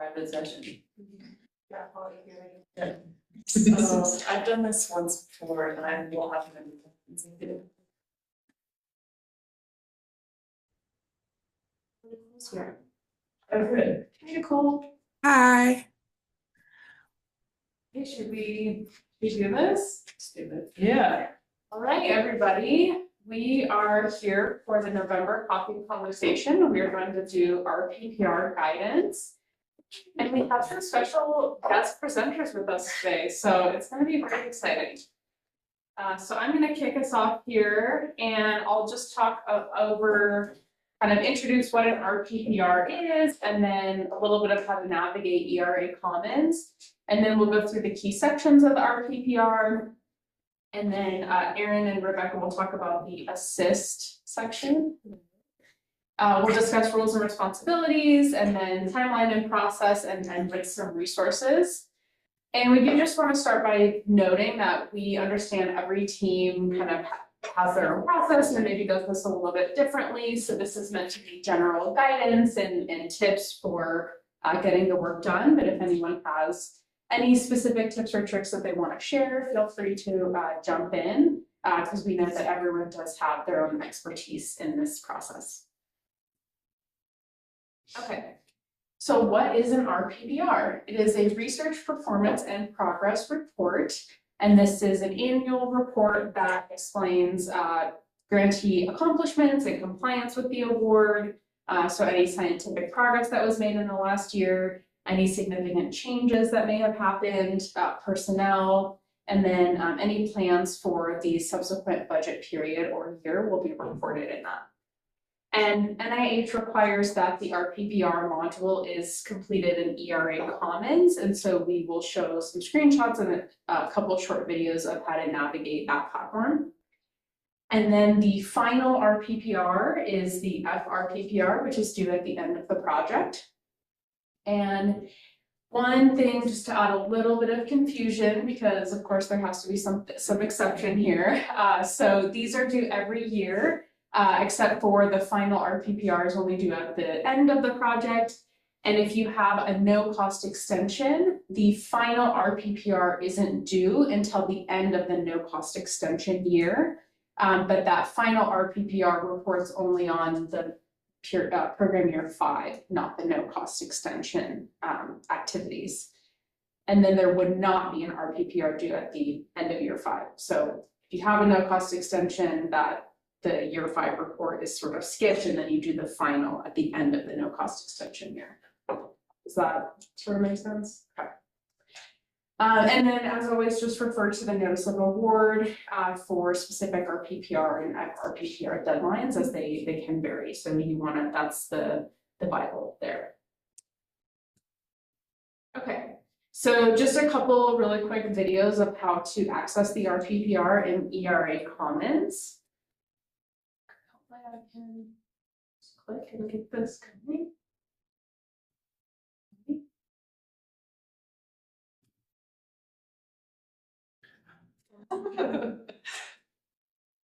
private session. Yeah, so I've done this once before and I will have to. Here. Oh, good. Hey, Nicole. Hi. Hey, should we do this? Let's do it. Yeah. All right, everybody. We are here for the November coffee conversation. We are going to do our RPPR guidance. And we have some special guest presenters with us today, so it's going to be very exciting. So I'm going to kick us off here, and I'll just talk over, kind of introduce what an RPPR is, and then a little bit of how to navigate ERA Commons. And then we'll go through the key sections of the RPPR. And then Erin and Rebecca will talk about the assist section. We'll discuss roles and responsibilities, and then timeline and process, and then with some resources. And we do just want to start by noting that we understand every team kind of has their own process and maybe does this a little bit differently. So this is meant to be general guidance and tips for getting the work done. But if anyone has any specific tips or tricks that they want to share, feel free to jump in, because we know that everyone does have their own expertise in this process. Okay, so what is an RPPR? It is a research performance and progress report, and this is an annual report that explains grantee accomplishments and compliance with the award, so any scientific progress that was made in the last year, any significant changes that may have happened, personnel, and then any plans for the subsequent budget period or year will be reported in that. And NIH requires that the RPPR module is completed in ERA Commons, and so we will show some screenshots and a couple short videos of how to navigate that platform. And then the final RPPR is the FRPPR, which is due at the end of the project. And one thing, just to add a little bit of confusion, because of course there has to be some exception here. So these are due every year, except for the final RPPR is only due at the end of the project. And if you have a no cost extension, the final RPPR isn't due until the end of the no cost extension year. But that final RPPR reports only on the program year 5, not the no cost extension activities. And then there would not be an RPPR due at the end of year 5. So if you have a no cost extension, that the year 5 report is sort of skipped, and then you do the final at the end of the no cost extension year. Does that sort of make sense? Okay. And then, as always, just refer to the notice of award for specific RPPR and FRPPR deadlines, as they can vary. So you want to, that's the Bible there. Okay, so just a couple really quick videos of how to access the RPPR in ERA Commons. I can just click and get this going.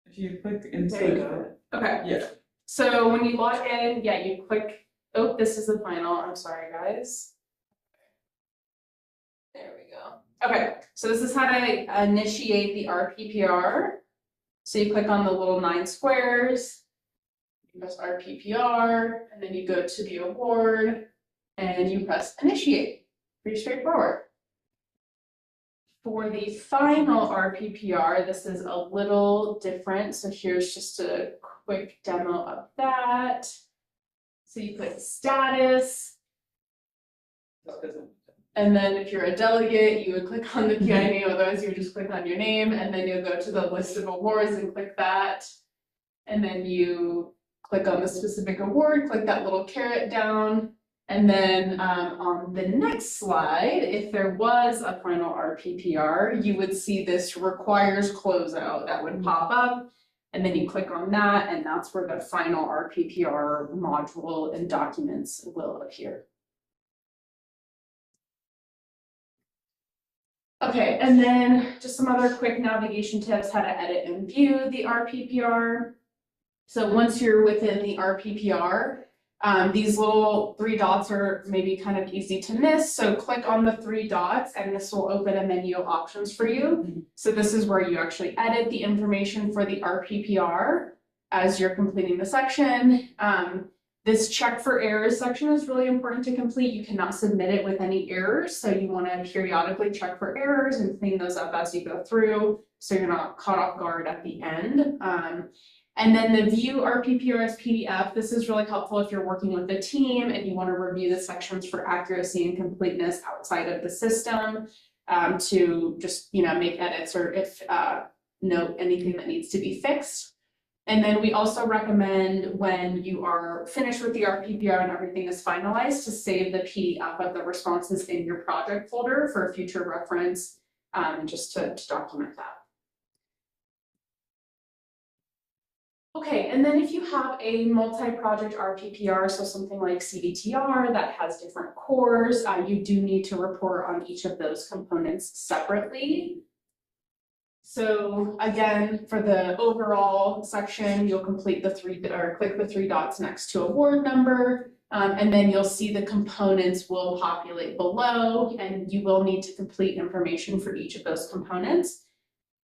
If you click into There you go. Okay. Yeah. So when you log in, yeah, you click, oh, this is the final. I'm sorry, guys. There we go. Okay, so this is how to initiate the RPPR. So you click on the little 9 squares, you press RPPR, and then you go to the award, and you press initiate. Pretty straightforward. For the final RPPR, this is a little different. So here's just a quick demo of that. So you click status. And then if you're a delegate, you would click on the PI name, otherwise you would just click on your name, and then you'll go to the list of awards and click that. And then you click on the specific award, click that little caret down. And then on the next slide, if there was a final RPPR, you would see this requires closeout that would pop up. And then you click on that, and that's where the final RPPR module and documents will appear. Okay, and then just some other quick navigation tips, how to edit and view the RPPR. So once you're within the RPPR, These little 3 dots are maybe kind of easy to miss, so click on the 3 dots and this will open a menu of options for you. So this is where you actually edit the information for the RPPR as you're completing the section. This check for errors section is really important to complete. You cannot submit it with any errors, so you want to periodically check for errors and clean those up as you go through, so you're not caught off guard at the end. And then the view RPPR as PDF, this is really helpful if you're working with a team and you want to review the sections for accuracy and completeness outside of the system, to just, make edits or if note anything that needs to be fixed. And then we also recommend when you are finished with the RPPR and everything is finalized to save the PDF of the responses in your project folder for future reference, just to document that. Okay, and then if you have a multi-project RPPR, so something like CDTR that has different cores, you do need to report on each of those components separately. So again, for the overall section, you'll click the 3 dots next to award number, and then you'll see the components will populate below, and you will need to complete information for each of those components.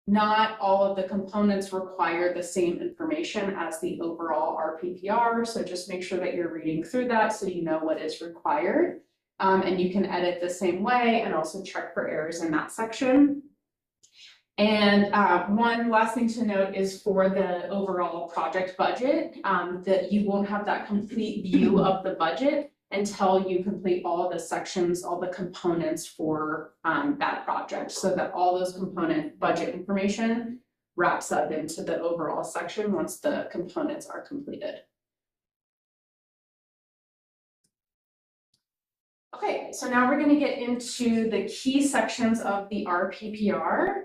Not all of the components require the same information as the overall RPPR, so just make sure that you're reading through that so you know what is required. And you can edit the same way and also check for errors in that section. And one last thing to note is for the overall project budget, that you won't have that complete view of the budget until you complete all the sections, all the components for that project, so that all those component budget information wraps up into the overall section once the components are completed. Okay, so now we're going to get into the key sections of the RPPR.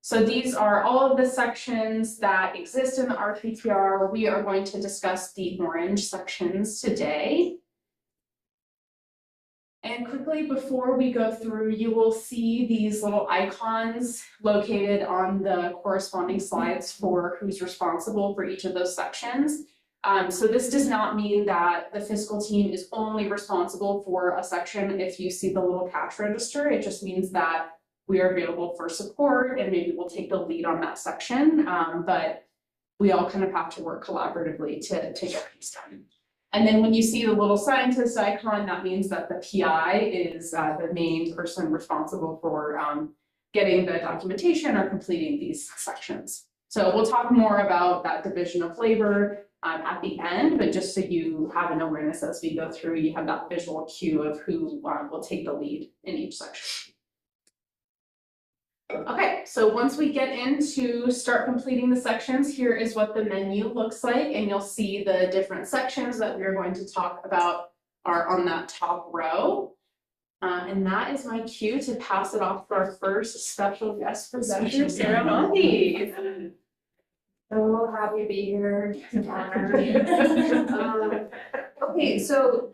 So these are all of the sections that exist in the RPPR. We are going to discuss the orange sections today. And quickly before we go through, you will see these little icons located on the corresponding slides for who's responsible for each of those sections. So this does not mean that the fiscal team is only responsible for a section if you see the little cash register. It just means that we are available for support and maybe we'll take the lead on that section. But we all kind of have to work collaboratively to get things done. And then when you see the little scientist icon, that means that the PI is the main person responsible for getting the documentation or completing these sections. So we'll talk more about that division of labor at the end, but just so you have an awareness as we go through, you have that visual cue of who will take the lead in each section. Okay, so once we get into start completing the sections, here is what the menu looks like, and you'll see the different sections that we're going to talk about are on that top row. And that is my cue to pass it off to our first special guest presenter, Sarah Monty. So happy to be here. Okay, so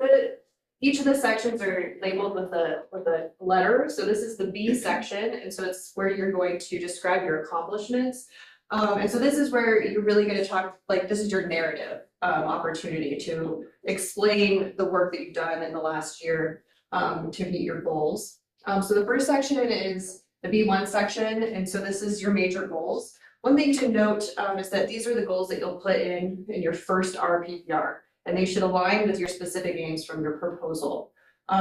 each of the sections are labeled with a letter. So this is the B section, and so it's where you're going to describe your accomplishments. And so this is where you're really going to talk, like this is your narrative opportunity to explain the work that you've done in the last year to meet your goals. So the first section is the B1 section, and so this is your major goals. One thing to note is that these are the goals that you'll put in your first RPPR, and they should align with your specific aims from your proposal.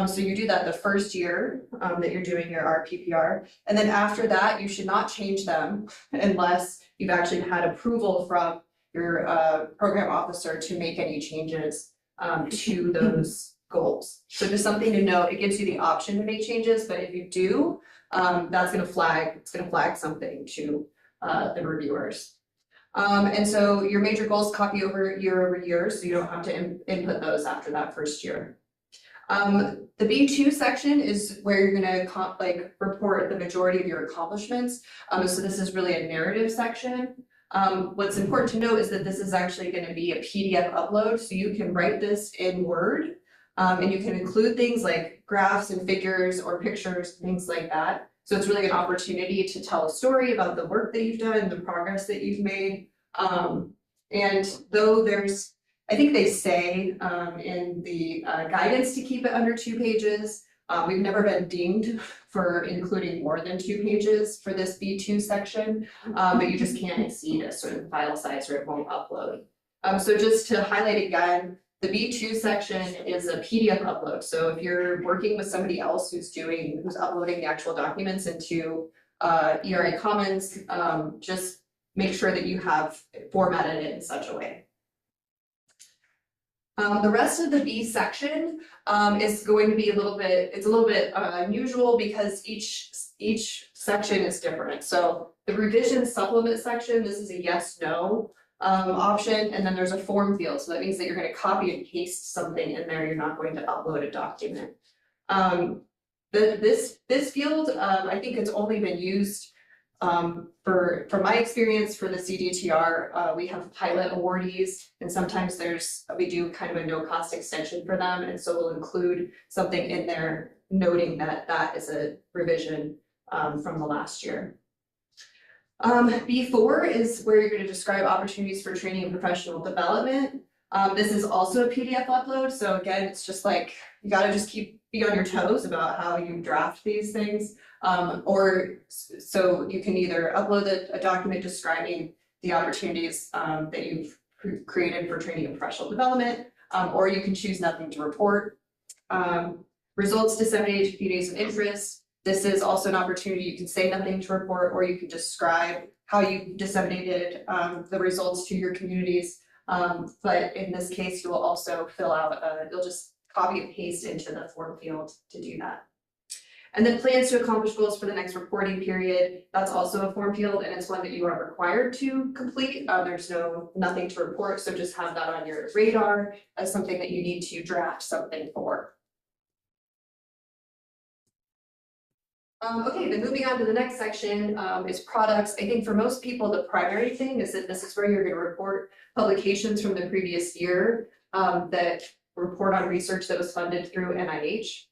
So you do that the first year that you're doing your RPPR, and then after that, you should not change them unless you've actually had approval from your program officer to make any changes to those goals. So just something to note, it gives you the option to make changes, but if you do, that's going to flag something to the reviewers. And so your major goals copy over year, so you don't have to input those after that first year. The B2 section is where you're going to report the majority of your accomplishments. So this is really a narrative section. What's important to note is that this is actually going to be a PDF upload, so you can write this in Word, and you can include things like graphs and figures or pictures, things like that. So it's really an opportunity to tell a story about the work that you've done, the progress that you've made. And though there's I think they say in the guidance to keep it under 2 pages. We've never been dinged for including more than 2 pages for this B2 section, but you just can't exceed a certain file size or it won't upload. So just to highlight again, the B2 section is a PDF upload. So if you're working with somebody else who's uploading the actual documents into ERA Commons, just make sure that you have formatted it in such a way. The rest of the B section is going to be a little bit unusual because each section is different. So the revision supplement section, this is a yes, no option, and then there's a form field. So that means that you're going to copy and paste something in there. You're not going to upload a document. This field, I think it's only been used from my experience for the CDTR. We have pilot awardees, and sometimes we do kind of a no cost extension for them, and so we'll include something in there noting that that is a revision from the last year. B4 is where you're going to describe opportunities for training and professional development. This is also a PDF upload, so again, it's just like you got to just be on your toes about how you draft these things. So you can either upload a document describing the opportunities that you've created for training and professional development, or you can choose nothing to report. Results disseminated to communities of interest. This is also an opportunity. You can say nothing to report, or you can describe how you disseminated the results to your communities. But in this case, you will also fill out, you'll just copy and paste into the form field to do that. And then plans to accomplish goals for the next reporting period. That's also a form field, and it's one that you are required to complete. There's nothing to report, so just have that on your radar as something that you need to draft something for. Okay, then moving on to the next section is products. I think for most people, the primary thing is that this is where you're going to report publications from the previous year that report on research that was funded through NIH.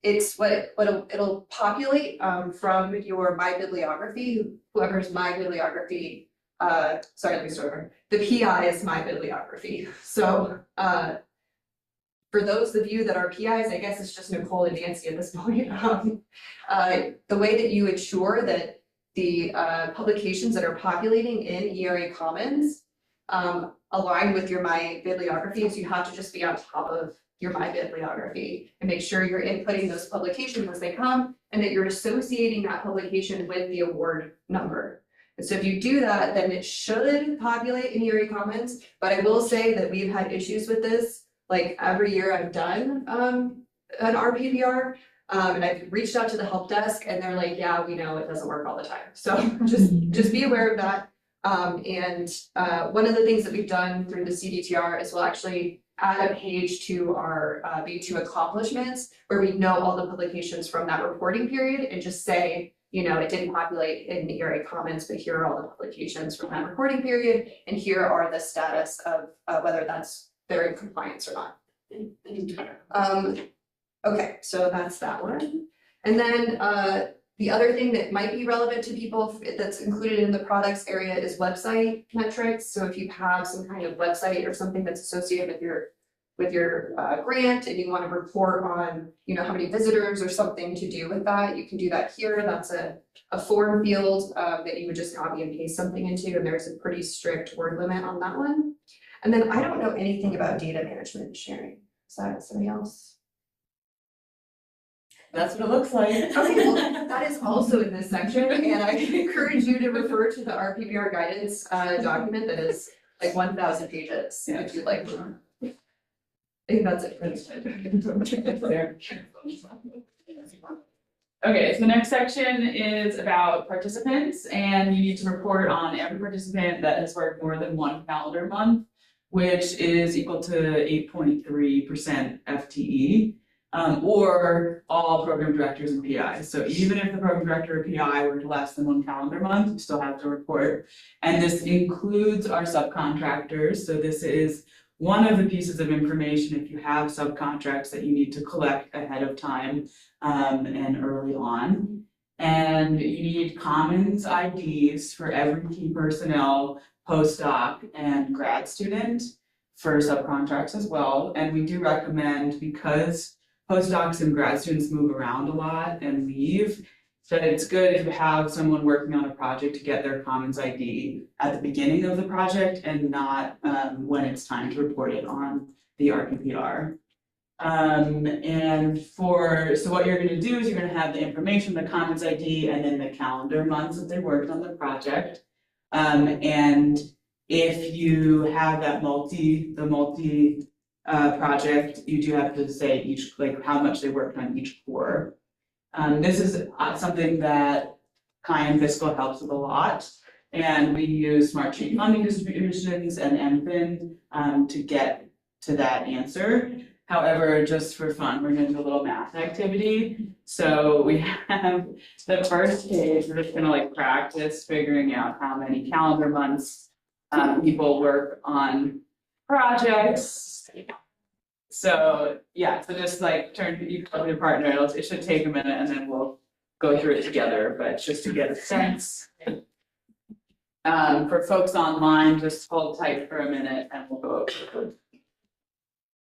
It's it'll populate from your My Bibliography, whoever's My Bibliography. Sorry, let me start over. The PI is My Bibliography. So for those of you that are PIs, I guess it's just Nicole and Nancy at this point. The way that you ensure that the publications that are populating in ERA Commons align with your My Bibliography is you have to just be on top of your My Bibliography and make sure you're inputting those publications as they come and that you're associating that publication with the award number. And so if you do that, then it should populate in ERA Commons, but I will say that we've had issues with this. Like every year I've done an RPPR and I've reached out to the help desk and they're like, yeah, we know it doesn't work all the time. So just be aware of that. One of the things that we've done through the CDTR is we'll actually add a page to our B2 accomplishments where we know all the publications from that reporting period and just say, you know, it didn't populate in the ERA Commons, but here are all the publications from that reporting period. And here are the status of whether they're in compliance or not. Okay, so that's that one. And then the other thing that might be relevant to people that's included in the products area is website metrics. So if you have some kind of website or something that's associated with your grant and you want to report on, you know, how many visitors or something to do with that, you can do that here. That's a form field that you would just copy and paste something into, and there's a pretty strict word limit on that one. And then I don't know anything about data management and sharing. Is that somebody else? That's what it looks like. Okay, well, that is also in this section, and I encourage you to refer to the RPPR guidance document that is like 1,000 pages, if you'd like to. I think that's it for this. Okay, so the next section is about participants, and you need to report on every participant that has worked more than 1 calendar month, which is equal to 8.3% FTE, or all program directors and PIs. So even if the program director or PI worked less than 1 calendar month, you still have to report. And this includes our subcontractors. So this is one of the pieces of information if you have subcontracts that you need to collect ahead of time and early on. And you need Commons IDs for every key personnel, postdoc, and grad student for subcontracts as well. And we do recommend, because postdocs and grad students move around a lot and leave, that it's good if you have someone working on a project to get their Commons ID at the beginning of the project and not when it's time to report it on the RPPR. So what you're gonna do is you're gonna have the information, the Commons ID, and then the calendar months that they worked on the project. And if you have that multi project, you do have to say each, like how much they worked on each core. This is something that CAIANH Fiscal helps with a lot. And we use Smartsheet funding distributions and MFIN to get to that answer. However, just for fun, we're gonna do a little math activity. So we have the first page, we're just gonna like practice figuring out how many calendar months people work on projects. So yeah, so just like you talk to your partner, it should take a minute and then we'll go through it together, but just to get a sense. For folks online, just hold tight for a minute and we'll go over it.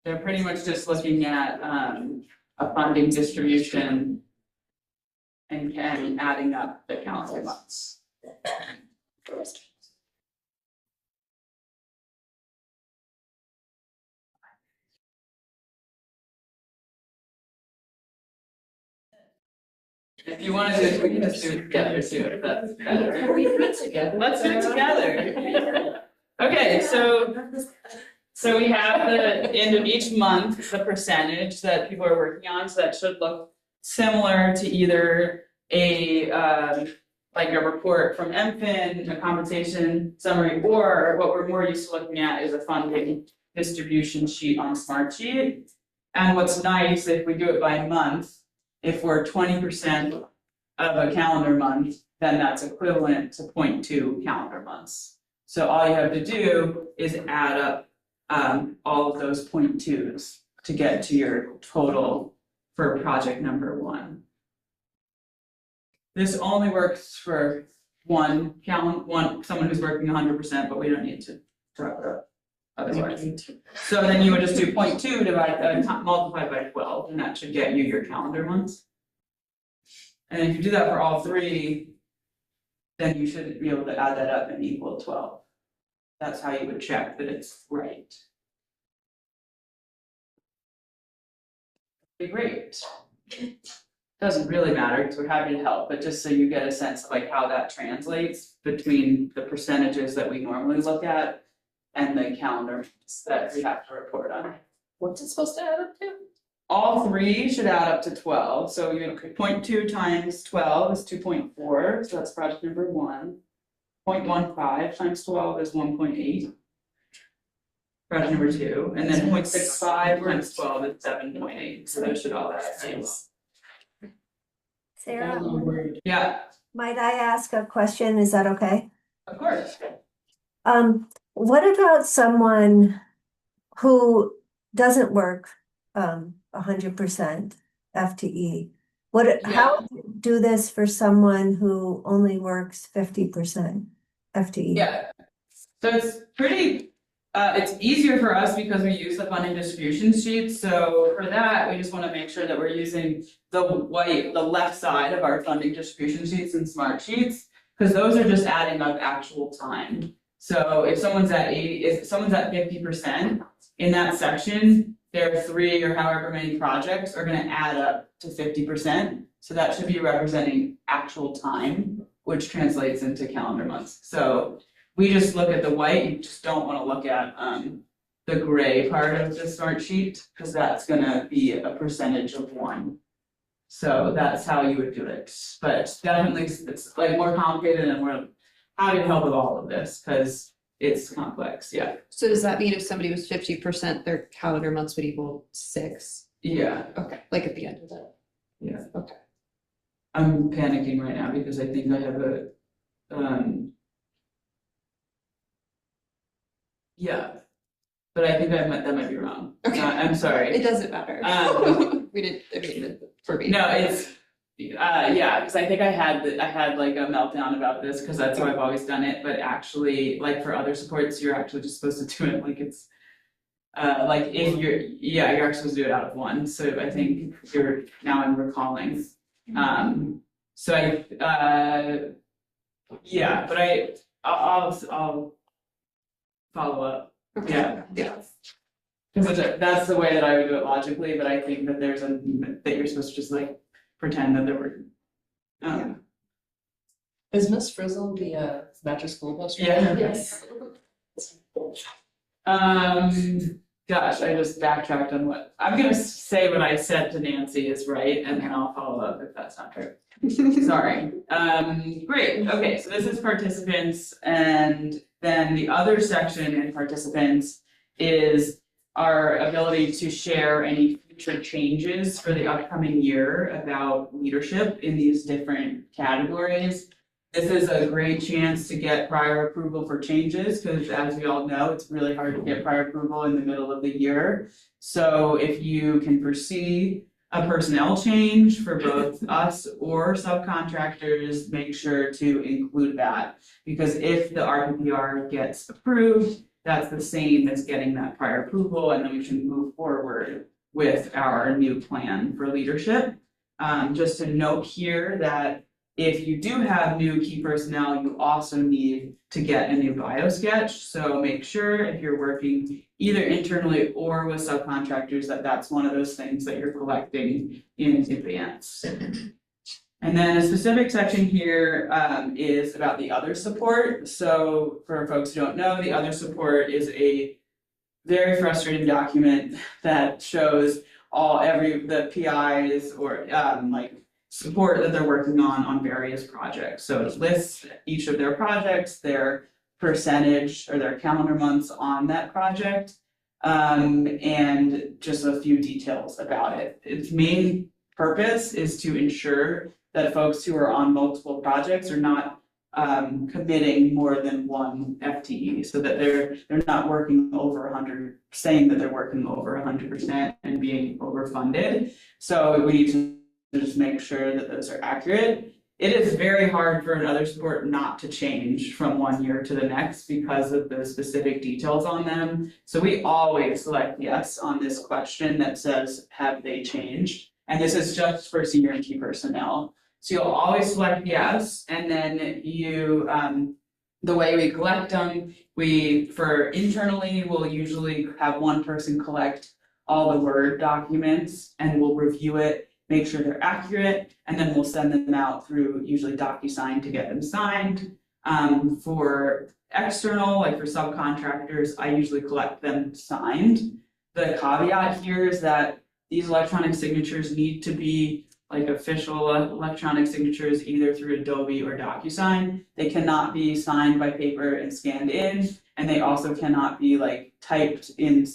They're pretty much just looking at a funding distribution and adding up the calendar months. If you want to do it, we can just do it together too, if that's better. We do it together. Let's do it together. Okay, so we have the end of each month, the percentage that people are working on, so that should look similar to either a like a report from MFIN, a compensation summary, or what we're more used to looking at is a funding distribution sheet on Smartsheet. And what's nice, if we do it by month, if we're 20% of a calendar month, then that's equivalent to 0.2 calendar months. So all you have to do is add up all of those 0.2s to get to your total for project number 1. This only works for someone who's working 100%, but we don't need to drop it up otherwise. So then you would just do 0.2 multiplied by 12, and that should get you your calendar months. And if you do that for all 3, then you should be able to add that up and equal 12. That's how you would check that it's right. Okay, great. Doesn't really matter because we're happy to help, but just so you get a sense of like how that translates between the percentages that we normally look at and the calendar that we have to report on. What's it supposed to add up to? All 3 should add up to 12. So you 0.2 times 12 is 2.4. So that's project number 1. 0.15 times 12 is 1.8. Project number 2. And then 0.65 times 12 is 7.8. So those should all add up. Sarah, Yeah, might I ask a question? Is that okay? of course. What about someone who doesn't work 100% FTE? How do you do this for someone who only works 50% FTE? Yeah. So it's pretty it's easier for us because we use the funding distribution sheet. So for that, we just want to make sure that we're using the left side of our funding distribution sheets and Smartsheets, because those are just adding up actual time. So if someone's at 50% in that section, their 3 or however many projects are going to add up to 50%. So that should be representing actual time, which translates into calendar months. So we just look at the white. You just don't want to look at the gray part of the smart sheet, because that's going to be a percentage of 1. So that's how you would do it. But definitely it's like more complicated, and we're happy to help with all of this because it's complex. Yeah. So does that mean if somebody was 50%, their calendar months would equal 6? Yeah. Okay, like at the end of that. Yeah. Okay. I'm panicking right now because I think I have a yeah, but I think that might be wrong. Okay. I'm sorry. It doesn't matter. We didn't, I mean, for me. No, it's yeah, because I think I had like a meltdown about this because that's how I've always done it. But actually, like for other supports, you're actually just supposed to do it like it's like if you're actually supposed to do it out of one, so I think now I'm recalling. So yeah, but I'll follow up, yeah. Because that's the way that I would do it logically, but I think that that you're supposed to just like pretend that there were. Is Miss Frizzle the Badger school bus? Yeah. Yes. Gosh, I just backtracked on I'm gonna say what I said to Nancy is right, and then I'll follow up if that's not true. Sorry. Great, okay, so this is participants, and then the other section in participants is our ability to share any future changes for the upcoming year about leadership in these different categories. This is a great chance to get prior approval for changes, because as we all know, it's really hard to get prior approval in the middle of the year. So if you can foresee a personnel change for both us or subcontractors, make sure to include that. Because if the RPPR gets approved, that's the same as getting that prior approval, and then we can move forward with our new plan for leadership. Just to note here that if you do have new key personnel, you also need to get a new bio sketch. So make sure if you're working either internally or with subcontractors that that's one of those things that you're collecting in advance. And then a specific section here is about the other support. So for folks who don't know, the other support is a very frustrating document that shows the PIs or like support that they're working on various projects. So it lists each of their projects, their percentage or their calendar months on that project, and just a few details about it. Its main purpose is to ensure that folks who are on multiple projects are not committing more than one FTE, so that they're not working over 100, saying that they're working over 100% and being overfunded. So we need to just make sure that those are accurate. It is very hard for another support not to change from one year to the next because of the specific details on them. So we always select yes on this question that says, have they changed? And this is just for senior and key personnel. So you'll always select yes, and then you, the way we collect them, for internally, we'll usually have one person collect all the Word documents and we'll review it, make sure they're accurate, and then we'll send them out through usually DocuSign to get them signed. For external, like for subcontractors, I usually collect them signed. The caveat here is that these electronic signatures need to be like official electronic signatures either through Adobe or DocuSign. They cannot be signed by paper and scanned in, and they also cannot be like typed in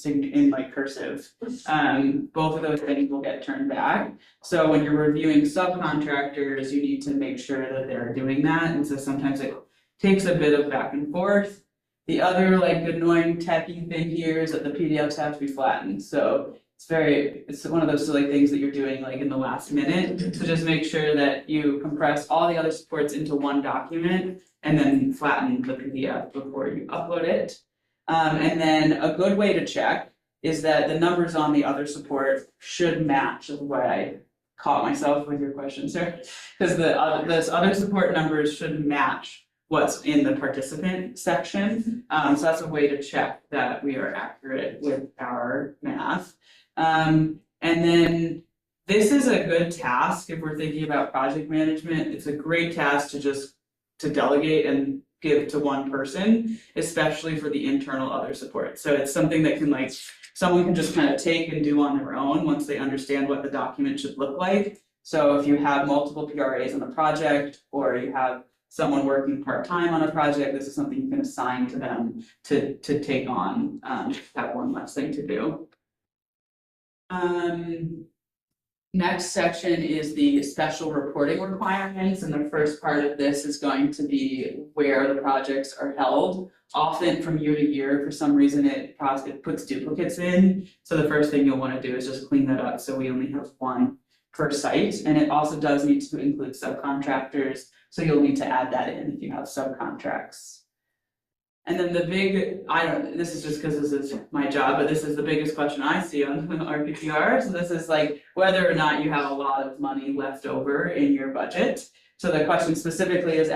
like cursive. Both of those things will get turned back. So when you're reviewing subcontractors, you need to make sure that they're doing that. And so sometimes it takes a bit of back and forth. The other like annoying techie thing here is that the PDFs have to be flattened. So it's one of those silly things that you're doing like in the last minute. So just make sure that you compress all the other supports into one document and then flatten the PDF before you upload it. And then a good way to check is that the numbers on the other support should match, is what I caught myself with your question, sir. Because this other support numbers should match what's in the participant section. So that's a way to check that we are accurate with our math. And then this is a good task if we're thinking about project management. It's a great task to delegate and give to one person, especially for the internal other support. So it's something that can someone can just kind of take and do on their own once they understand what the document should look like. So if you have multiple PRAs on a project, or you have someone working part-time on a project, this is something you can assign to them to take on, that one less thing to do. Next section is the special reporting requirements, and the first part of this is going to be where the projects are held. Often from year to year, for some reason, it puts duplicates in. So the first thing you'll want to do is just clean that up so we only have one per site. And it also does need to include subcontractors, so you'll need to add that in if you have subcontracts. And then the big, this is just because this is my job, but this is the biggest question I see on RPPR. So this is like whether or not you have a lot of money left over in your budget. So the question specifically is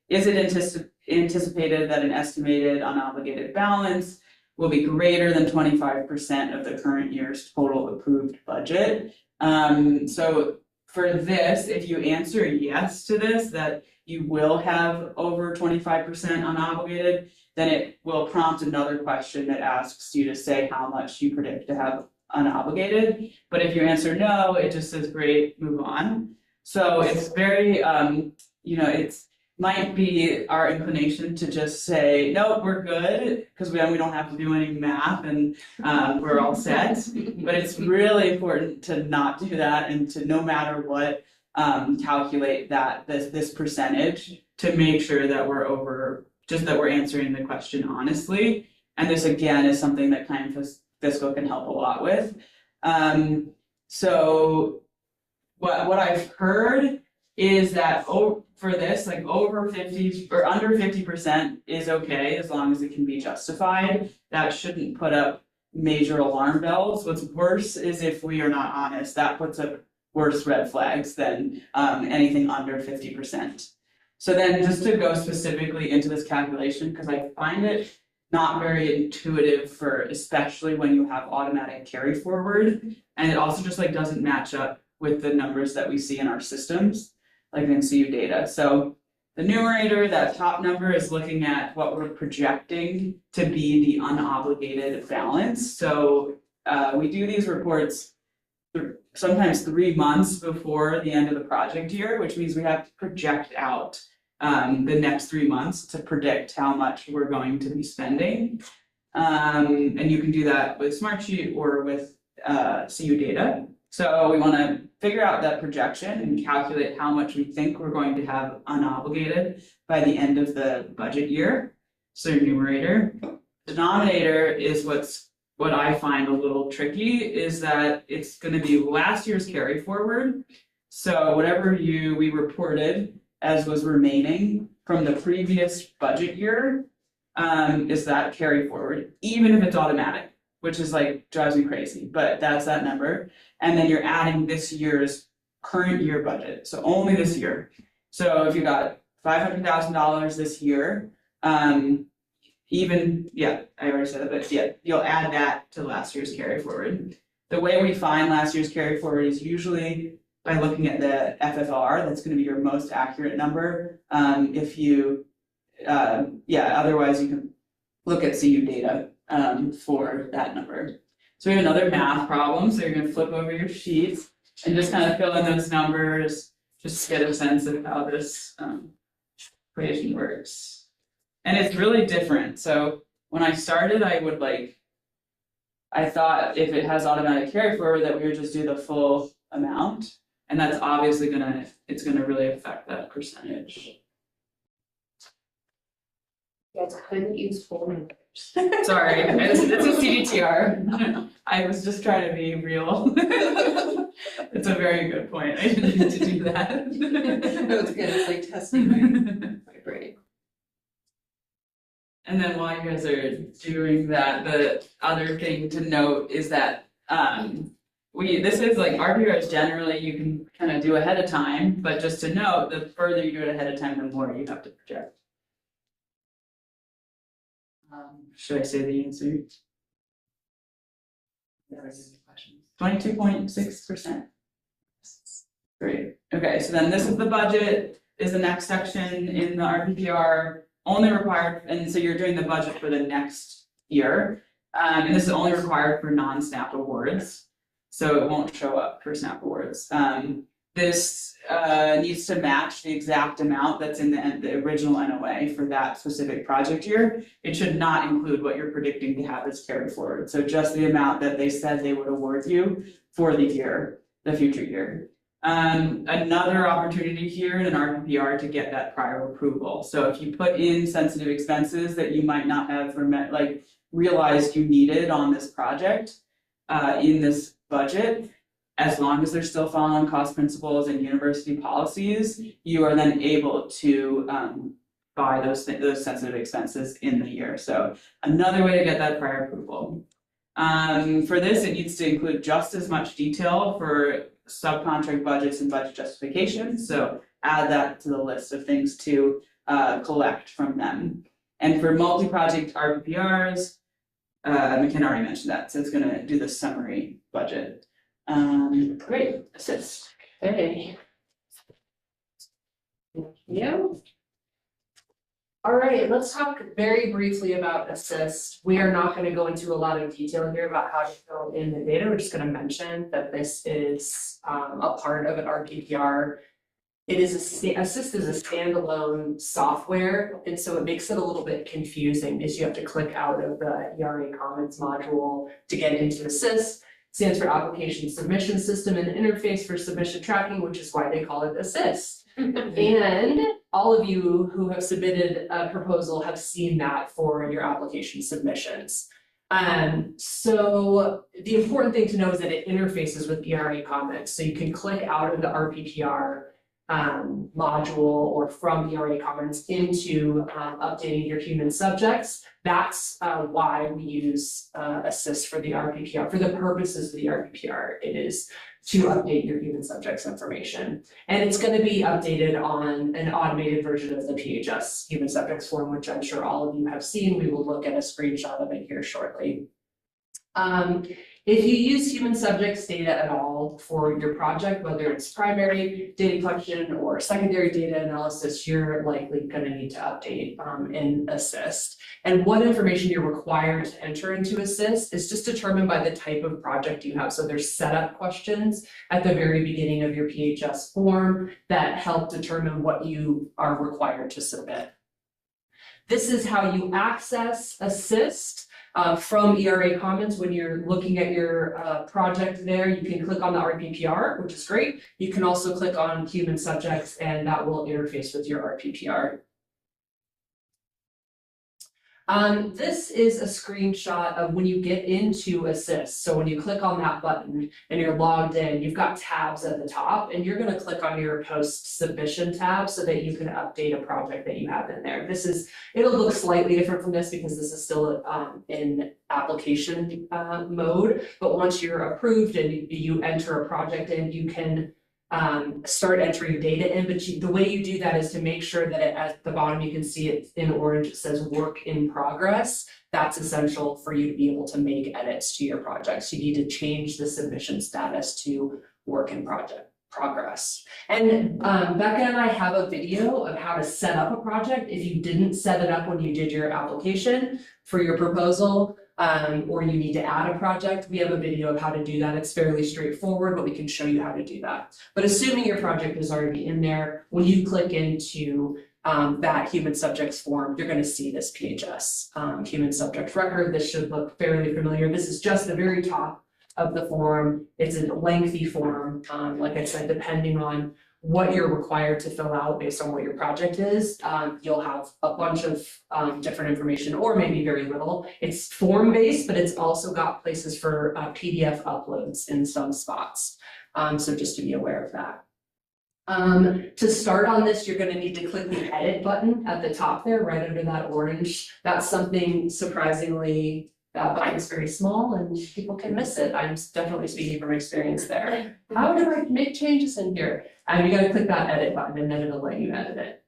it anticipated that an estimated unobligated balance will be greater than 25% of the current year's total approved budget? So for this, if you answer yes to this, that you will have over 25% unobligated, then it will prompt another question that asks you to say how much you predict to have unobligated. But if you answer no, it just says great, move on. So it's very, it's might be our inclination to just say, no, we're good, because we don't have to do any math and we're all set. But it's really important to not do that and to, no matter what, calculate this percentage to make sure that we're answering the question honestly. And this again is something that CAIANH Fiscal can help a lot with. So what I've heard is that for this, like over 50 or under 50% is okay as long as it can be justified. That shouldn't put up major alarm bells. What's worse is if we are not honest, that puts up worse red flags than anything under 50%. So then just to go specifically into this calculation, because I find it not very intuitive for, especially when you have automatic carry forward, and it also just like doesn't match up with the numbers that we see in our systems, like in CU data. So the numerator, that top number, is looking at what we're projecting to be the unobligated balance. So we do these reports sometimes 3 months before the end of the project year, which means we have to project out the next 3 months to predict how much we're going to be spending. And you can do that with Smartsheet or with CU data. So we want to figure out that projection and calculate how much we think we're going to have unobligated by the end of the budget year. So numerator. Denominator is what I find a little tricky, is that it's going to be last year's carry forward. So whatever we reported as was remaining from the previous budget year is that carry forward, even if it's automatic, which is like drives me crazy, but that's that number. And then you're adding this year's current year budget, so only this year. So if you got $500,000 this year, I already said it, but yeah, you'll add that to last year's carry forward. The way we find last year's carry forward is usually by looking at the FFR. That's going to be your most accurate number. Otherwise you can look at CU data for that number. So we have another math problem. So you're going to flip over your sheets and just kind of fill in those numbers, just get a sense of how this equation works. And it's really different. So when I started, I thought if it has automatic carry forward that we would just do the full amount. And that's obviously it's gonna really affect that percentage. Yeah, it's couldn't use full numbers. Sorry, it's a CDTR. I was just trying to be real. It's a very good point. I didn't need to do that. No, it's good. It's like testing my brain. And then while you guys are doing that, the other thing to note is that this is like RPPRs generally you can kind of do ahead of time, but just to note, the further you do it ahead of time, the more you have to project. Should I say the answer? 22.6%. Great. Okay, so then this is the budget, is the next section in the RPPR, only required, and so you're doing the budget for the next year. And this is only required for non-SNAP awards, so it won't show up for SNAP awards. This needs to match the exact amount that's in the original NOA for that specific project year. It should not include what you're predicting to have as carry forward. So just the amount that they said they would award you for the future year. Another opportunity here in an RPPR to get that prior approval. So if you put in sensitive expenses that you might not have realized you needed on this project in this budget, as long as they're still following cost principles and university policies, you are then able to buy those sensitive expenses in the year. So another way to get that prior approval. For this, it needs to include just as much detail for subcontract budgets and budget justifications. So add that to the list of things to collect from them. And for multi-project RPPRs, McKenna already mentioned that, so it's gonna do the summary budget. Great, assist. Hey. Yeah. All right, let's talk very briefly about assist. We are not going to go into a lot of detail here about how to fill in the data. We're just going to mention that this is a part of an RPPR. It is assist is a standalone software, and so it makes it a little bit confusing because you have to click out of the ERA Commons module to get into assist. It stands for Application Submission System and Interface for Submission Tracking, which is why they call it assist. And all of you who have submitted a proposal have seen that for your application submissions. So the important thing to know is that it interfaces with ERA Commons. So you can click out of the RPPR module or from ERA Commons into updating your human subjects. That's why we use assist for the RPPR. For the purposes of the RPPR, it is to update your human subjects information. And it's going to be updated on an automated version of the PHS human subjects form, which I'm sure all of you have seen. We will look at a screenshot of it here shortly. If you use human subjects data at all for your project, whether it's primary data collection or secondary data analysis, you're likely going to need to update in Assist. And what information you're required to enter into Assist is just determined by the type of project you have. So there's setup questions at the very beginning of your PHS form that help determine what you are required to submit. This is how you access Assist. From ERA Commons. When you're looking at your project there, you can click on the RPPR, which is great. You can also click on human subjects and that will interface with your RPPR. This is a screenshot of when you get into Assist. So when you click on that button and you're logged in, you've got tabs at the top and you're going to click on your post submission tab so that you can update a project that you have in there. It'll look slightly different from this because this is still in application mode, but once you're approved and you enter a project in, you can start entering data in, but the way you do that is to make sure that at the bottom you can see it in orange, it says work in progress. That's essential for you to be able to make edits to your projects. You need to change the submission status to work in progress. And Becca and I have a video of how to set up a project if you didn't set it up when you did your application for your proposal. Or you need to add a project, we have a video of how to do that. It's fairly straightforward, but we can show you how to do that. But assuming your project is already in there, when you click into that human subjects form, you're going to see this PHS human subject record. This should look fairly familiar. This is just the very top of the form. It's a lengthy form. Like I said, depending on what you're required to fill out based on what your project is, you'll have a bunch of different information or maybe very little. It's form-based, but it's also got places for PDF uploads in some spots. So just to be aware of that. To start on this, you're going to need to click the edit button at the top there, right under that orange. That's something surprisingly, that button is very small and people can miss it. I'm definitely speaking from experience there. How do I make changes in here? You got to click that edit button and then it'll let you edit it.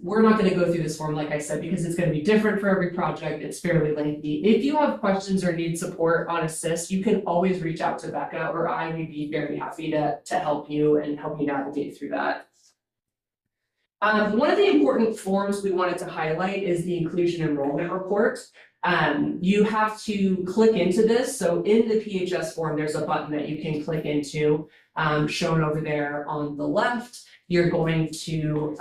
We're not going to go through this form, like I said, because it's going to be different for every project. It's fairly lengthy. If you have questions or need support on Assist, you can always reach out to Becca or I would be very happy to help you and help you navigate through that. One of the important forms we wanted to highlight is the inclusion enrollment report. You have to click into this. So in the PHS form, there's a button that you can click into, shown over there on the left. You're going to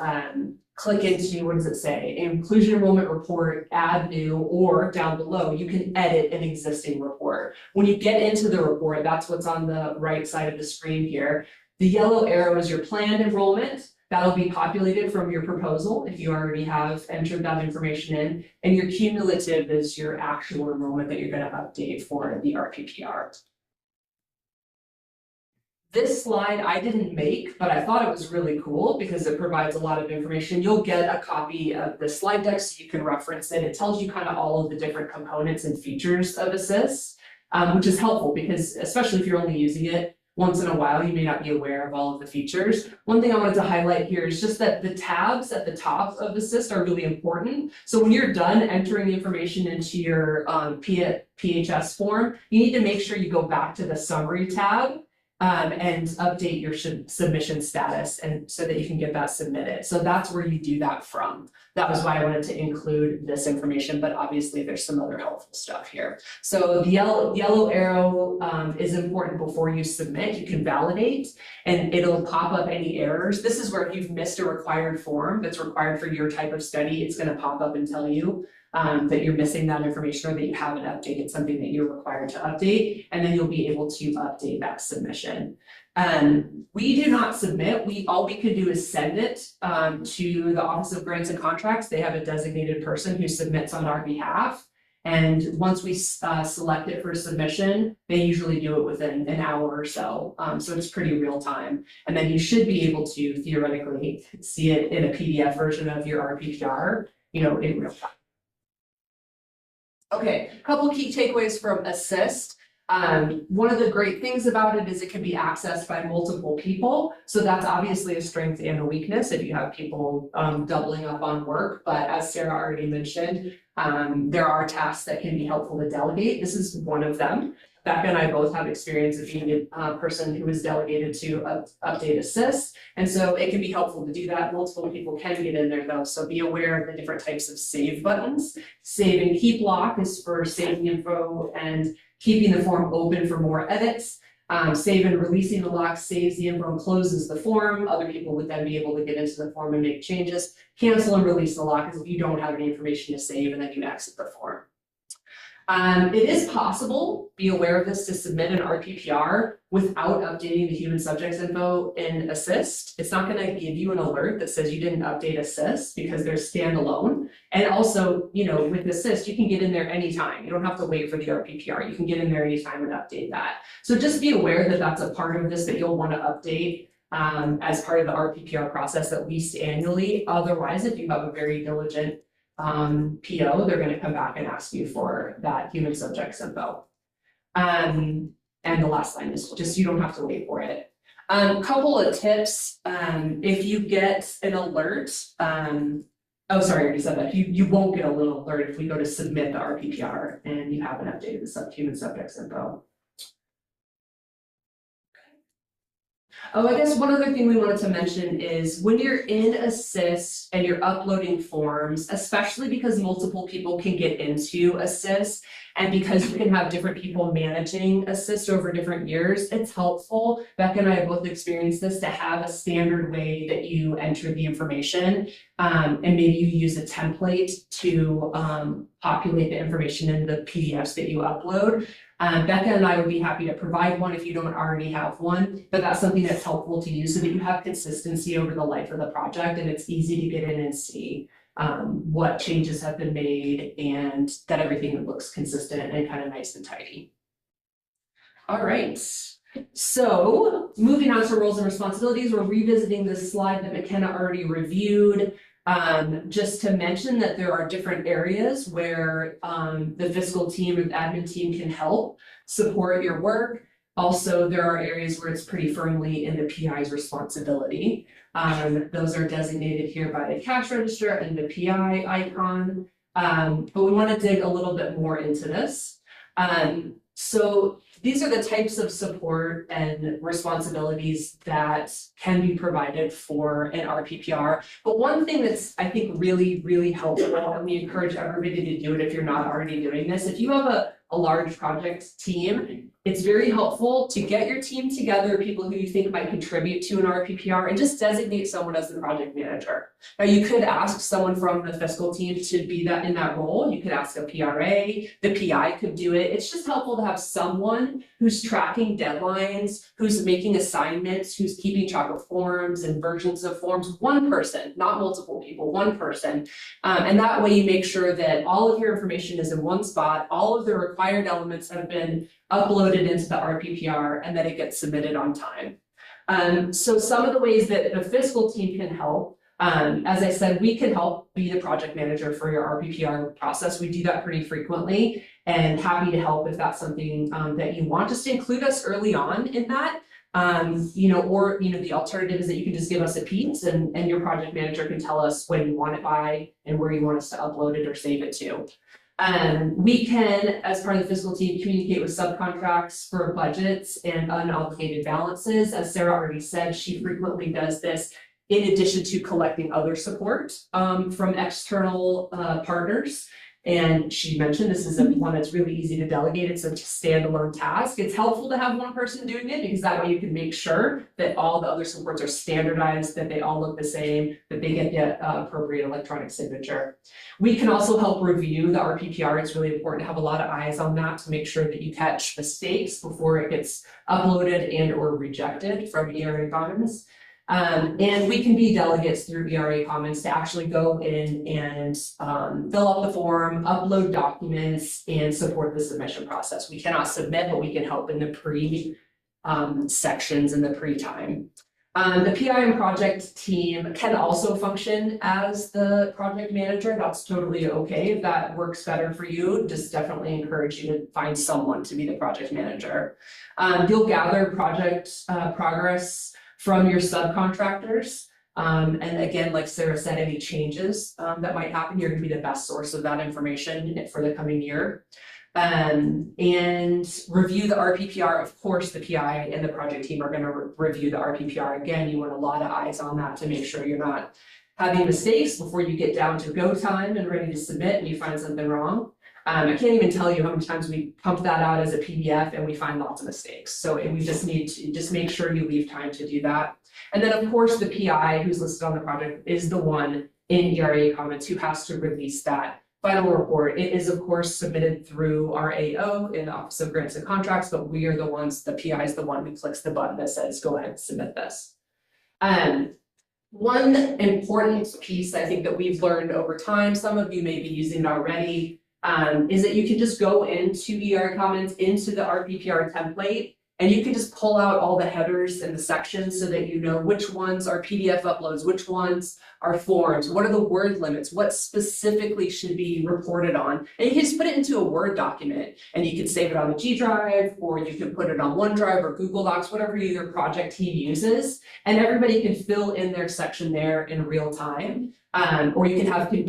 click into, what does it say? Inclusion enrollment report, add new, or down below, you can edit an existing report. When you get into the report, that's what's on the right side of the screen here. The yellow arrow is your planned enrollment. That'll be populated from your proposal if you already have entered that information in. And your cumulative is your actual enrollment that you're going to update for the RPPR. This slide I didn't make, but I thought it was really cool because it provides a lot of information. You'll get a copy of the slide deck so you can reference it. It tells you kind of all of the different components and features of Assist, which is helpful because especially if you're only using it once in a while, you may not be aware of all of the features. One thing I wanted to highlight here is just that the tabs at the top of Assist are really important. So when you're done entering the information into your PHS form, you need to make sure you go back to the summary tab and update your submission status and so that you can get that submitted. So that's where you do that from. That was why I wanted to include this information, but obviously there's some other helpful stuff here. So the yellow arrow is important before you submit. You can validate and it'll pop up any errors. This is where if you've missed a required form that's required for your type of study, it's going to pop up and tell you that you're missing that information or that you haven't updated something that you're required to update, and then you'll be able to update that submission. We do not submit. All we can do is send it to the Office of Grants and Contracts. They have a designated person who submits on our behalf. And once we select it for submission, they usually do it within an hour or so. So it's pretty real time. And then you should be able to theoretically see it in a PDF version of your RPPR, in real time. Okay, a couple key takeaways from Assist. One of the great things about it is it can be accessed by multiple people. So that's obviously a strength and a weakness if you have people doubling up on work. But as Sarah already mentioned, there are tasks that can be helpful to delegate. This is one of them. Becca and I both have experience of being a person who was delegated to update Assist. And so it can be helpful to do that. Multiple people can get in there though. So be aware of the different types of save buttons. Save and keep lock is for saving info and keeping the form open for more edits. Save and releasing the lock saves the info and closes the form. Other people would then be able to get into the form and make changes. Cancel and release the lock is if you don't have any information to save and then you exit the form. It is possible, be aware of this, to submit an RPPR without updating the human subjects info in Assist. It's not going to give you an alert that says you didn't update Assist because they're standalone. And also, with Assist, you can get in there anytime. You don't have to wait for the RPPR. You can get in there anytime and update that. So just be aware that that's a part of this that you'll want to update as part of the RPPR process at least annually. Otherwise, if you have a very diligent PO, they're going to come back and ask you for that human subjects info. And the last line is just you don't have to wait for it. Couple of tips. If you get an alert, oh, sorry, I already said that. You won't get a little alert if we go to submit the RPPR and you haven't updated the human subjects info. Oh, I guess one other thing we wanted to mention is when you're in Assist and you're uploading forms, especially because multiple people can get into Assist and because you can have different people managing Assist over different years, it's helpful. Becca and I have both experienced this to have a standard way that you enter the information and maybe you use a template to populate the information in the PDFs that you upload. Becca and I would be happy to provide one if you don't already have one, but that's something that's helpful to use so that you have consistency over the life of the project and it's easy to get in and see what changes have been made and that everything looks consistent and kind of nice and tidy. All right, so moving on to roles and responsibilities, we're revisiting this slide that McKenna already reviewed. Just to mention that there are different areas where the fiscal team and admin team can help support your work. Also, there are areas where it's pretty firmly in the PI's responsibility. Those are designated here by the cash register and the PI icon. But we want to dig a little bit more into this. So these are the types of support and responsibilities that can be provided for an RPPR. But one thing that's, I think, really, really helpful, and we encourage everybody to do it if you're not already doing this, if you have a large project team, it's very helpful to get your team together, people who you think might contribute to an RPPR, and just designate someone as the project manager. Now, you could ask someone from the fiscal team to be in that role. You could ask a PRA, the PI could do it. It's just helpful to have someone who's tracking deadlines, who's making assignments, who's keeping track of forms and versions of forms. One person, not multiple people, one person. And that way you make sure that all of your information is in one spot, all of the required elements have been uploaded into the RPPR, and then it gets submitted on time. So some of the ways that the fiscal team can help, as I said, we can help be the project manager for your RPPR process. We do that pretty frequently, and happy to help if that's something that you want. Just to include us early on in that. Or the alternative is that you can just give us a piece and your project manager can tell us when you want it by and where you want us to upload it or save it to. We can, as part of the fiscal team, communicate with subcontracts for budgets and unobligated balances. As Sarah already said, she frequently does this in addition to collecting other support from external partners. And she mentioned this is one that's really easy to delegate. It's a standalone task. It's helpful to have one person doing it because that way you can make sure that all the other supports are standardized, that they all look the same, that they get the appropriate electronic signature. We can also help review the RPPR. It's really important to have a lot of eyes on that to make sure that you catch mistakes before it gets uploaded and or rejected from ERA Commons. And we can be delegates through ERA Commons to actually go in and fill out the form, upload documents, and support the submission process. We cannot submit, but we can help in the sections in the pre-time. The PI and project team can also function as the project manager. That's totally okay. If that works better for you, just definitely encourage you to find someone to be the project manager. You'll gather project progress from your subcontractors. And again, like Sarah said, any changes that might happen, you're going to be the best source of that information for the coming year. And review the RPPR. Of course, the PI and the project team are going to review the RPPR. Again, you want a lot of eyes on that to make sure you're not having mistakes before you get down to go time and ready to submit and you find something wrong. I can't even tell you how many times we pump that out as a PDF and we find lots of mistakes. So we just need to just make sure you leave time to do that. And then of course the PI who's listed on the project is the one in ERA Commons who has to release that final report. It is of course submitted through our AO in the Office of Grants and Contracts, but we are the ones, the PI is the one who clicks the button that says, go ahead and submit this. One important piece I think that we've learned over time, some of you may be using it already, is that you can just go into ERA Commons, into the RPPR template, and you can just pull out all the headers and the sections so that you know which ones are PDF uploads, which ones are forms, what are the word limits, what specifically should be reported on. And you can just put it into a Word document and you can save it on the G Drive or you can put it on OneDrive or Google Docs, whatever your project team uses. And everybody can fill in their section there in real time. Or you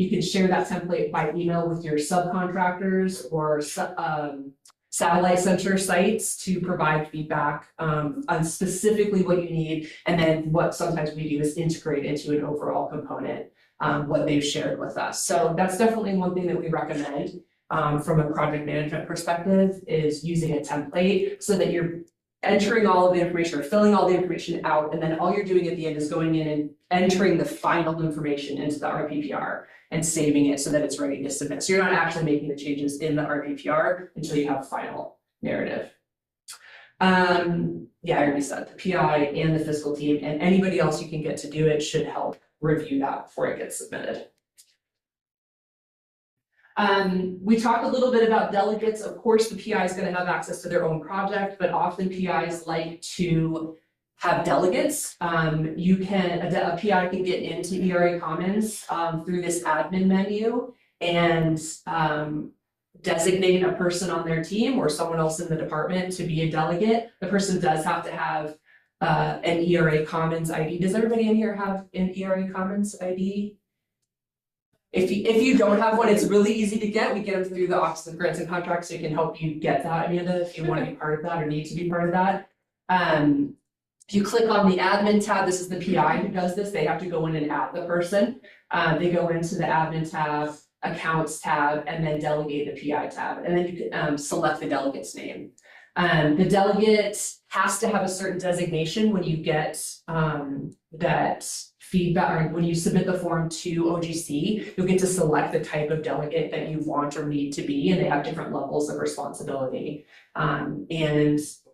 can share that template by email with your subcontractors or satellite center sites to provide feedback on specifically what you need. And then what sometimes we do is integrate into an overall component what they've shared with us. So that's definitely one thing that we recommend from a project management perspective is using a template so that you're entering all of the information or filling all the information out, and then all you're doing at the end is going in and entering the final information into the RPPR and saving it so that it's ready to submit. So you're not actually making the changes in the RPPR until you have a final narrative. Yeah, I already said the PI and the fiscal team and anybody else you can get to do it should help review that before it gets submitted. We talked a little bit about delegates. Of course, the PI is going to have access to their own project, but often PIs like to have delegates. A PI can get into ERA Commons through this admin menu and designate a person on their team or someone else in the department to be a delegate. The person does have to have an ERA Commons ID. Does everybody in here have an ERA Commons ID? If you don't have one, it's really easy to get. We get them through the Office of Grants and Contracts, so it can help you get that, Amanda, if you want to be part of that or need to be part of that. If you click on the admin tab, this is the PI who does this. They have to go in and add the person. They go into the admin tab, accounts tab, and then delegate the PI tab. And then you can select the delegate's name. The delegate has to have a certain designation when you get that feedback, or when you submit the form to OGC, you'll get to select the type of delegate that you want or need to be, and they have different levels of responsibility. And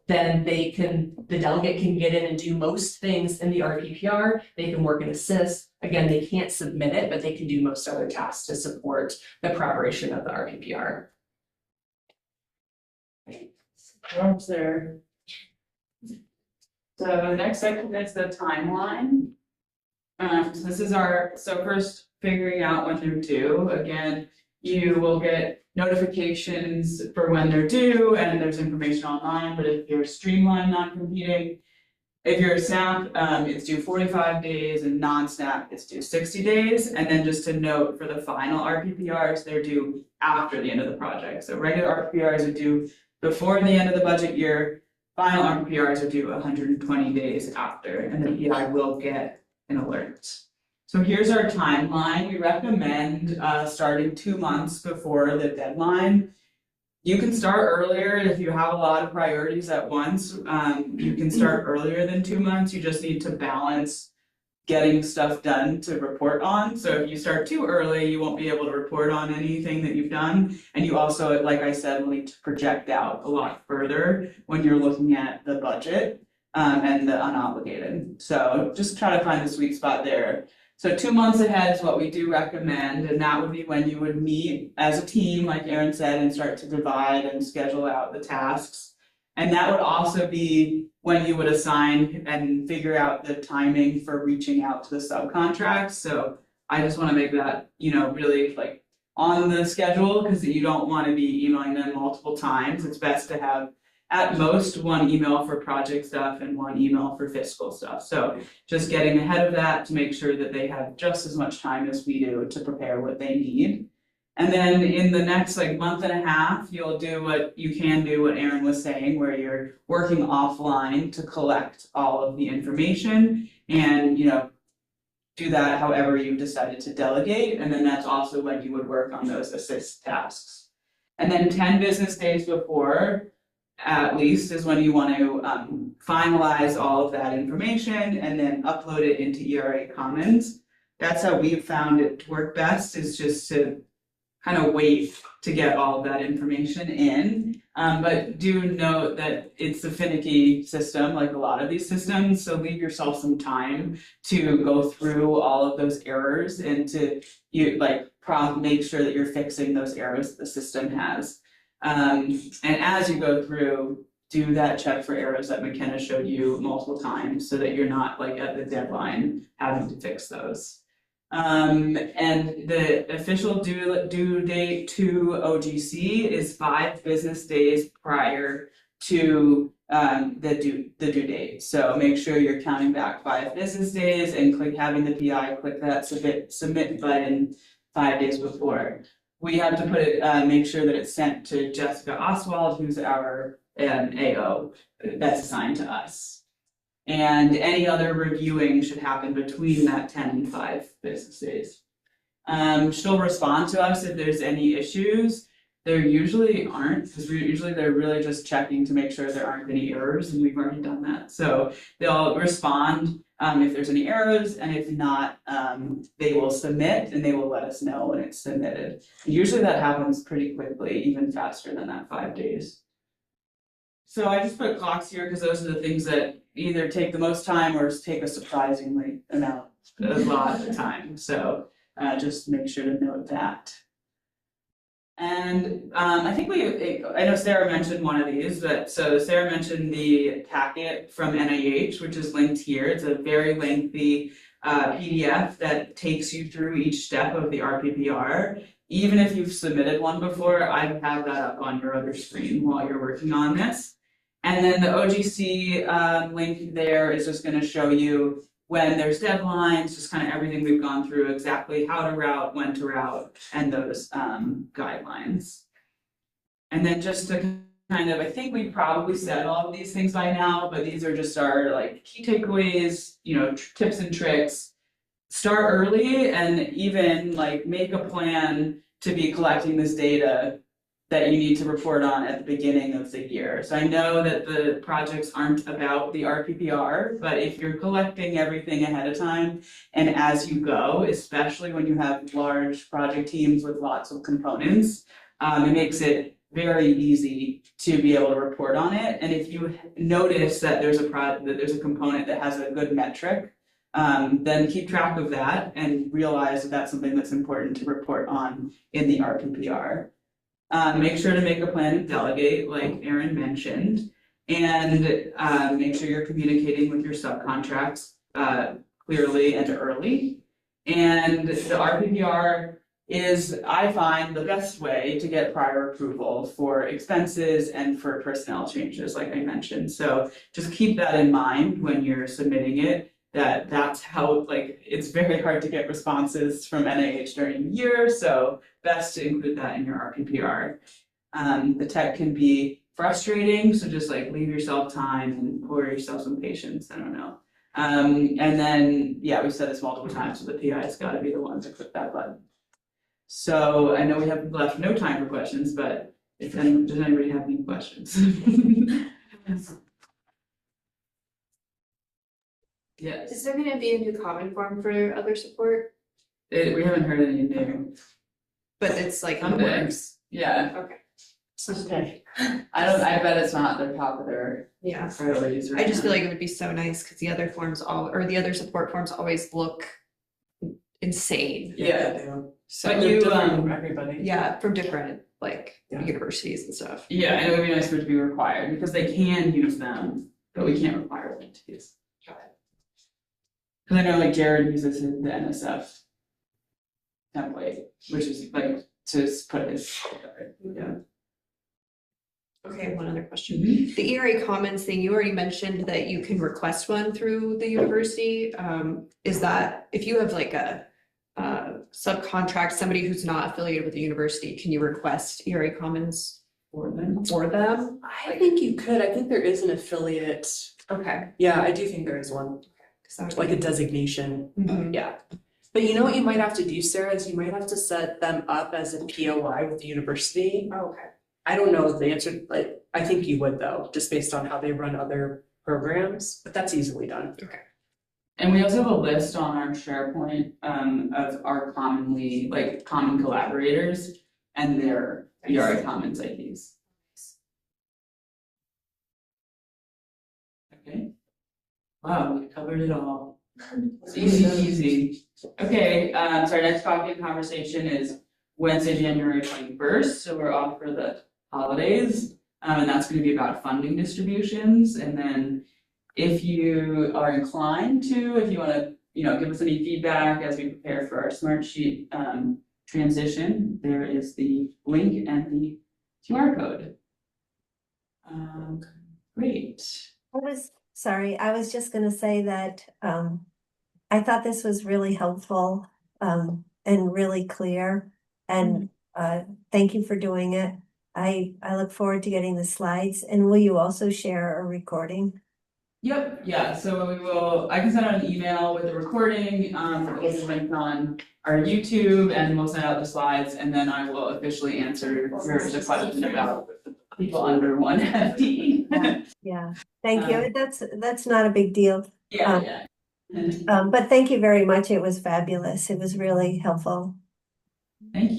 then the delegate can get in and do most things in the RPPR. They can work and assist. Again, they can't submit it, but they can do most other tasks to support the preparation of the RPPR. Almost there. So the next section is the timeline. So this is so first figuring out when they're due. Again, you will get notifications for when they're due and there's information online, but if you're streamlined non-competing, if you're a SNAP, it's due 45 days and non-SNAP, it's due 60 days. And then just to note for the final RPPRs, they're due after the end of the project. So regular RPPRs are due before the end of the budget year. Final RPPRs are due 120 days after, and the PI will get an alert. So here's our timeline. We recommend starting 2 months before the deadline. You can start earlier if you have a lot of priorities at once. You can start earlier than 2 months. You just need to balance getting stuff done to report on. So if you start too early, you won't be able to report on anything that you've done. And you also, like I said, will need to project out a lot further when you're looking at the budget and the unobligated. So just try to find the sweet spot there. So 2 months ahead is what we do recommend, and that would be when you would meet as a team, like Erin said, and start to divide and schedule out the tasks. And that would also be when you would assign and figure out the timing for reaching out to the subcontracts. So I just want to make that, really like on the schedule, because you don't want to be emailing them multiple times. It's best to have at most one email for project stuff and one email for fiscal stuff. So just getting ahead of that to make sure that they have just as much time as we do to prepare what they need. And then in the next month and a half, you'll do what Erin was saying, where you're working offline to collect all of the information and, do that however you've decided to delegate. And then that's also when you would work on those assist tasks. And then 10 business days before, at least, is when you want to finalize all of that information and then upload it into ERA Commons. That's how we've found it to work best, is just to kind of wait to get all of that information in. But do note that it's a finicky system, like a lot of these systems, so leave yourself some time to go through all of those errors and to make sure that you're fixing those errors that the system has. And as you go through, do that check for errors that McKenna showed you multiple times so that you're not at the deadline having to fix those. And the official due date to OGC is 5 business days prior to the due date. So make sure you're counting back 5 business days and having the PI click that submit button 5 days before. We have to put it, make sure that it's sent to Jessica Oswald, who's our AO that's assigned to us. And any other reviewing should happen between that 10 and 5 business days. She'll respond to us if there's any issues. There usually aren't, because they're really just checking to make sure there aren't any errors, and we've already done that. So they'll respond if there's any errors, and if not, they will submit and they will let us know when it's submitted. Usually that happens pretty quickly, even faster than that 5 days. So I just put clocks here because those are the things that either take the most time or take a surprisingly a lot of time. So just make sure to note that. And I know Sarah mentioned one of these, but so Sarah mentioned the packet from NIH, which is linked here. It's a very lengthy PDF that takes you through each step of the RPPR. Even if you've submitted one before, I have that up on your other screen while you're working on this. And then the OGC link there is just going to show you when there's deadlines, just kind of everything we've gone through, exactly how to route, when to route, and those guidelines. And then just to I think we probably said all of these things by now, but these are just our key takeaways, tips and tricks. Start early and even make a plan to be collecting this data that you need to report on at the beginning of the year. So I know that the projects aren't about the RPPR, but if you're collecting everything ahead of time and as you go, especially when you have large project teams with lots of components, it makes it very easy to be able to report on it. And if you notice that there's a component that has a good metric, then keep track of that and realize that that's something that's important to report on in the RPPR. Make sure to make a plan and delegate, like Erin mentioned. And make sure you're communicating with your subcontracts clearly and early. And the RPPR is, I find, the best way to get prior approval for expenses and for personnel changes, like I mentioned. So just keep that in mind when you're submitting it, that's how, like, it's very hard to get responses from NIH during the year, so best to include that in your RPPR. The tech can be frustrating, so just like leave yourself time and pour yourself some patience, I don't know. And then, yeah, we've said this multiple times, so the PI's gotta be the one to click that button. So I know we have left no time for questions, but does anybody have any questions? Yes. Is there gonna be a new common form for other support? We haven't heard any new. But it's like in the Okay. works. Yeah, Okay. Okay. I bet it's not their top of their Yeah. priorities right I just feel now. like it would be so nice because the other forms the other support forms always look insane. Yeah. So But they're you, different from everybody. Yeah, from different like Yeah. universities and stuff. Yeah, and it would be nice for it to be required because they can use them, but we can't require them to use. Because I know like Jared uses the NSF template, which is like to put his. Yeah. Okay, one other question. The ERA Commons thing, you already mentioned that you can request one through the university. Is that, if you have like a subcontract, somebody who's not affiliated with the university, can you request ERA Commons For them. for them? I think you could. I think there is an affiliate. Okay. Yeah, I do think there is one, 'Cause that would like be- a designation. Mhm. Yeah. But you know what you might have to do, Sarah, is you might have to set them up as a POI with the university. Okay. I don't know the answer, like, I think you would though, just based on how they run other programs, but that's easily done. And we also have a list on our SharePoint of our common collaborators and their ERA Commons IDs. Okay. Wow, we covered it all. It's easy. Okay, so our next coffee and conversation is Wednesday, January 21st, so we're off for the holidays. And that's gonna be about funding distributions, and then if you are inclined to, if you wanna, give us any feedback as we prepare for our Smartsheet transition, there is the link and the QR code. Great. I was just gonna say that, I thought this was really helpful, and really clear. And, thank you for doing it. I look forward to getting the slides, and will you also share a recording? Yep, yeah, so I can send out an email with the recording, it'll be linked on our YouTube, and we'll send out the slides, and then I will officially answer the question about people under one FTE. Yeah, thank you. That's not a big deal. Yeah. But thank you very much. It was fabulous. It was really helpful. Thank you.